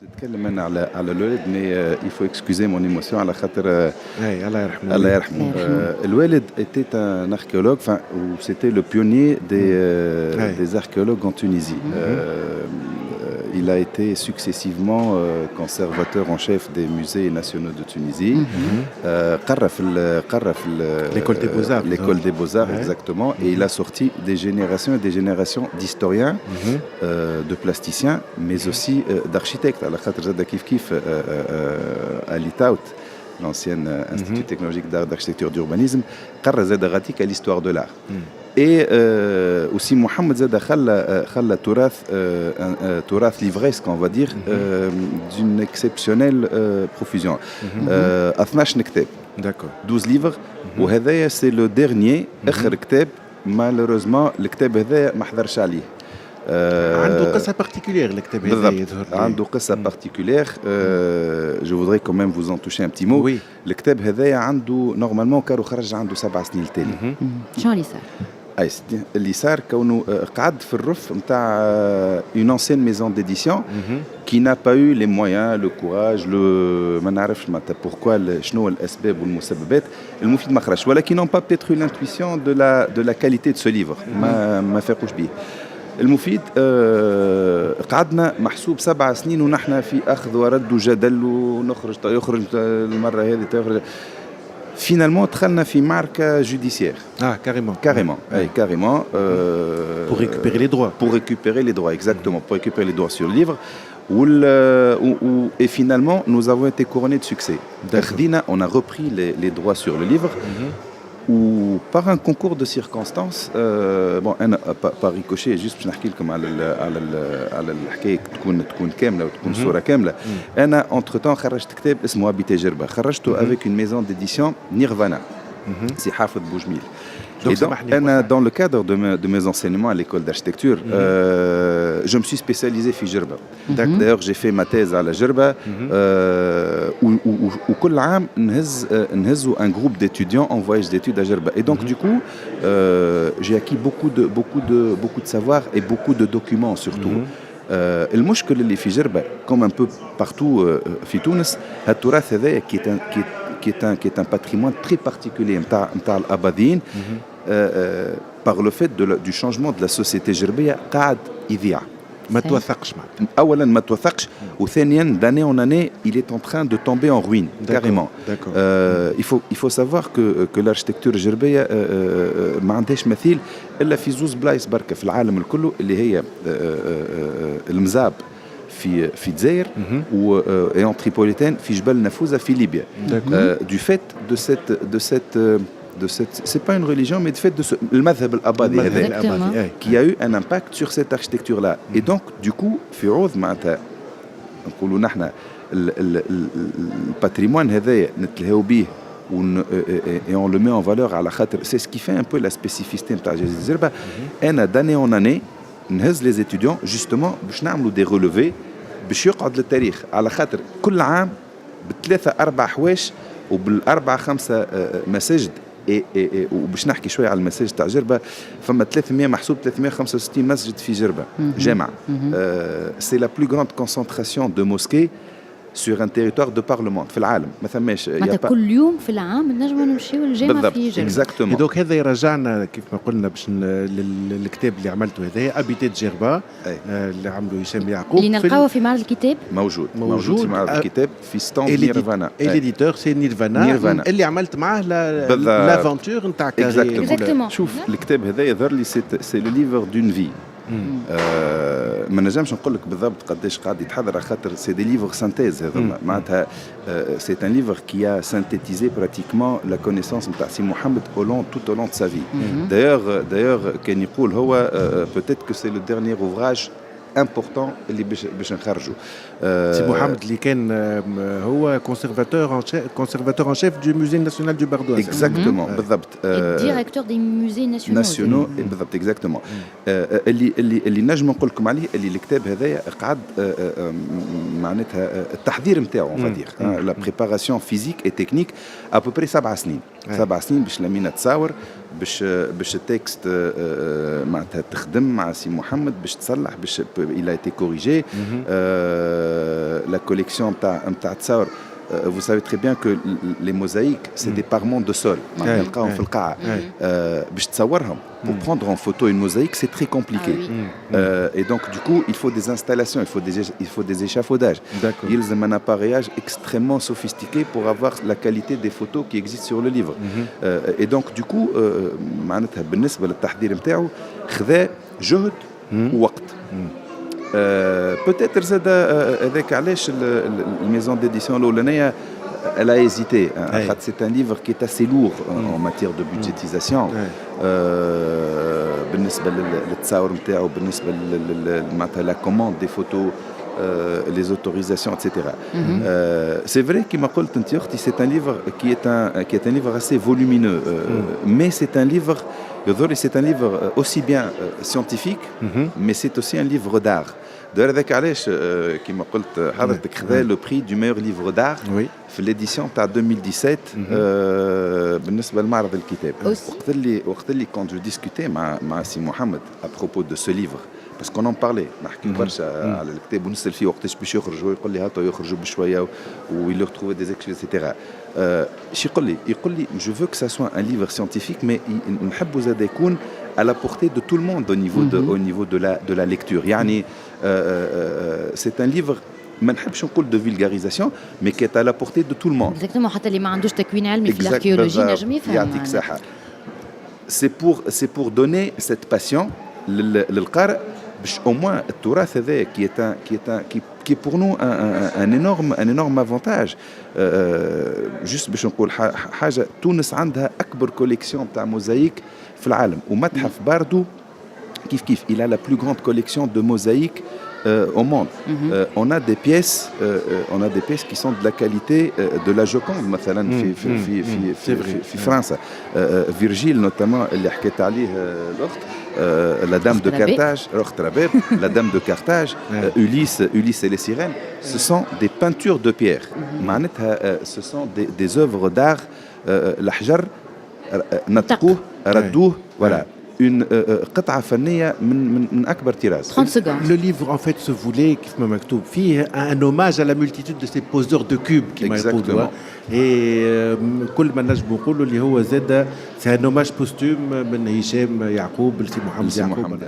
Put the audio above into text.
نتكلم انا على الوالد مي il faut excuser mon émotion على خاطر اي الله يرحمه. الله يرحمه. الوالد était un archéologue, enfin, ou c'était le pionnier des archéologues en Tunisie. Il a été successivement conservateur en chef des musées nationaux de Tunisie. قرى في l'école des beaux-arts. L'école des beaux-arts, exactement. Et il a sorti des générations et des générations d'historiens, de plasticiens, mais aussi d'architectes. على خاطر زاد كيف à l'ITAUT, l'ancien Institut technologique d'art, d'architecture, d'urbanisme, قرى زاد غاتيك à l'histoire de l'art. Et aussi Mohamed Zada خلى تراث livresque, on va dire, d'une exceptionnelle profusion. 12 كتاب. D'accord. 12 livres. وهذايا c'est le dernier آخر كتاب. Malheureusement الكتاب هذايا ما حضرش عليه. عنده قصة particulière الكتاب هذا يظهر لي. عنده قصة particulière. Je voudrais quand même vous en toucher un petit mot. Oui. الكتاب هذايا عنده normalement كارو خرج عنده 7 سنين التالي. شنو اللي صار؟ اي اللي صار كونه قعد في الرف نتاع une ancienne maison d'édition qui n'a pas eu les moyens, le courage, ما نعرفش معناتها pourquoi شنو الاسباب والمسببات. المفيد ما خرجش ولكن n'ont pas peut-être eu l'intuition de la qualité de ce livre. ما فاقوش به. المفيد قعدنا محسوب 7 سنين ونحن في اخذ ورد وجدل ونخرج يخرج المره هذه تخرج. Finalement, دخلنا في معركة judiciaire. Ah, carrément. Carrément, oui, carrément. Pour récupérer les droits. Pour récupérer les droits, exactement. Pour récupérer les droits sur le livre. Et finalement, nous avons été couronnés de succès. On a repris les droits sur le livre. Ou par un concours de circonstances, bon, أنا par ricochet, juste باش نحكي لكم على الحكاية تكون كاملة وتكون صورة كاملة. أنا entre temps خرجت كتاب اسمه Habiter جربة، خرجته avec une maison d'édition Nirvana. C'est حافظ بوجميل. Et donc, dans le cadre de mes enseignements à l'école d'architecture, je me suis spécialisé في جربة. D'ailleurs, j'ai fait ma thèse à la جربة. وكل عام نهزوا un groupe d'étudiants en voyage d'études à جربة. Et donc, du coup, j'ai acquis beaucoup de savoir et beaucoup de documents surtout. المشكل اللي في جربة comme un peu partout في تونس التراث هذايا qui est un patrimoine très particulier نتاع الأباضيين par le fait du changement de la société جربية قاعد يضيع. ما توثقش معناتها. أولاً ما توثقش وثانياً d'année en année il est en train de tomber en ruine carrément. Il faut savoir que l'architecture الجربية ما عندهاش مثيل إلا في زوز بلايص بركة في العالم الكل اللي هي المزاب في الجزائر et en Tripolitaine في جبل نفوذة في ليبيا. Du fait de cette c'est pas une religion mais du fait de ce المذهب الأباضي هذا qui a eu un impact sur cette architecture là. Et donc du coup في عوض معناتها نقولوا نحن الباتريمون هذايا نتلهاو به et on le met en valeur على خاطر c'est ce qui fait un peu la spécificité نتاع جزيرة زربة. أنا d'année en année نهز les étudiants justement باش نعملوا des relevés باش يقعد للتاريخ على خاطر كل عام بثلاثة أربع حوايش وبالأربعة خمسة مساجد وباش نحكي شوية على المساجد تاع جربة. فما 300 محسوب 365 مسجد في جربة جامع. C'est la plus grande concentration de mosquées sur un territoire de parlement في العالم. ما ثماش كل يوم في العام نجموا نمشيو للجامع في جربة. exactement. دوك هذا يرجعنا كيف ما قلنا باش للكتاب اللي عملته هذايا أبيتيت جربة اللي عمله هشام يعقوب اللي نلقاوه في معرض الكتاب. موجود في معرض الكتاب في ستاند نيرفانا. الإديتور سي نيرفانا اللي عملت معاه لافونتور نتاع كاري. شوف الكتاب هذا يظهر لي سي لو ليفر دون في. ما نجمش نقول لك بالضبط قداش قاعد يتحضر على خاطر سي دي ليفر سانتيز هذا معناتها سي ان ليفر كي ا سانتيتيزي براتيكمون لا كونيسونس نتاع سي محمد tout au long de sa vie. D'ailleurs كان يقول هو peut-être que c'est le dernier ouvrage important اللي باش نخرجوا. سي محمد اللي كان هو conservateur en chef du musée national du Bardois. Exactement, بالضبط. directeur des musées nationaux. بالضبط exactement. اللي نجم نقول لكم عليه اللي الكتاب هذايا قعد معناتها التحضير نتاعو on va dire la préparation physique et technique à peu près 7 سنين. 7 سنين باش لمينا تصاور باش التكست معناتها تخدم مع سي محمد باش تصلح باش il a été corrigé la collection نتاع تصاور. Vous savez très bien que les mosaïques, c'est des parements de sol. Pour prendre en photo une mosaïque, c'est très compliqué. Et donc, du coup, il faut des installations, il faut des échafaudages. Il y a un appareillage extrêmement sophistiqué pour avoir la qualité des photos qui existent sur le livre. Et donc, du coup, بالنسبة للتحضير نتاعو خذا جهد ووقت. Peut-être زاد هذاك علاش الميزون ديديسيون الاولانيه elle a hésité. C'est un livre qui est assez lourd en matière de budgétisation. بالنسبه للتصاور نتاعو بالنسبه معناتها la commande des photos les autorisations, etc. C'est vrai qu'il m'a dit que c'est un livre qui est un livre assez volumineux, mais c'est un livre aussi bien scientifique, mais c'est aussi un livre d'art. هذاك علاش كما قلت حضرتك خذا لو بري دو ميور ليفر دار في ليديسيون تاع 2017 بالنسبه لمعرض الكتاب. وقت اللي كنت جو ديسكوتي مع سي محمد ابروبو دو سو ليفر بس كون بارلي نحكي برشا على الكتاب ونسال فيه وقتاش باش يخرج ويقول لي هاتو يخرجوا بشويه ويل retrouver des excuses etc. يقول لي je veux que ça soit un livre scientifique mais نحبوا زاد يكون à la portée de tout le monde au niveau de la lecture. يعني c'est un livre ما نحبش نقول de vulgarisation mais qui est à la portée de tout le monde. Exactement. حتى اللي ما عندوش تكوين علمي في الاركيولوجي نجم يفهم. يعطيك صحة. C'est pour donner cette passion للقارئ باش au moins التراث هذا qui est pour nous un énorme avantage. juste باش نقول حاجة تونس عندها أكبر كوليكسيون تاع موزايك في العالم ومتحف باردو كيف il a la plus grande collection de mosaïques au monde. On a des pièces qui sont de la qualité de la Joconde مثلا في فرنسا. Virgile notamment اللي حكيت عليه الأخت la dame de Carthage, la dame de Carthage, Ulysse et les sirènes, ce sont des peintures de pierre. Ce sont des œuvres d'art. الحجر نطقوه ردوه voilà. Une قطعة فنية من أكبر طراز. 30 secondes. Le livre en fait se voulait كيف ما مكتوب فيه un hommage à la multitude de ces poseurs de cubes qui يقولوا. Et كل ما نجم نقولوا اللي هو زاد c'est un hommage posthume من هشام يعقوب لسي محمد يعقوب.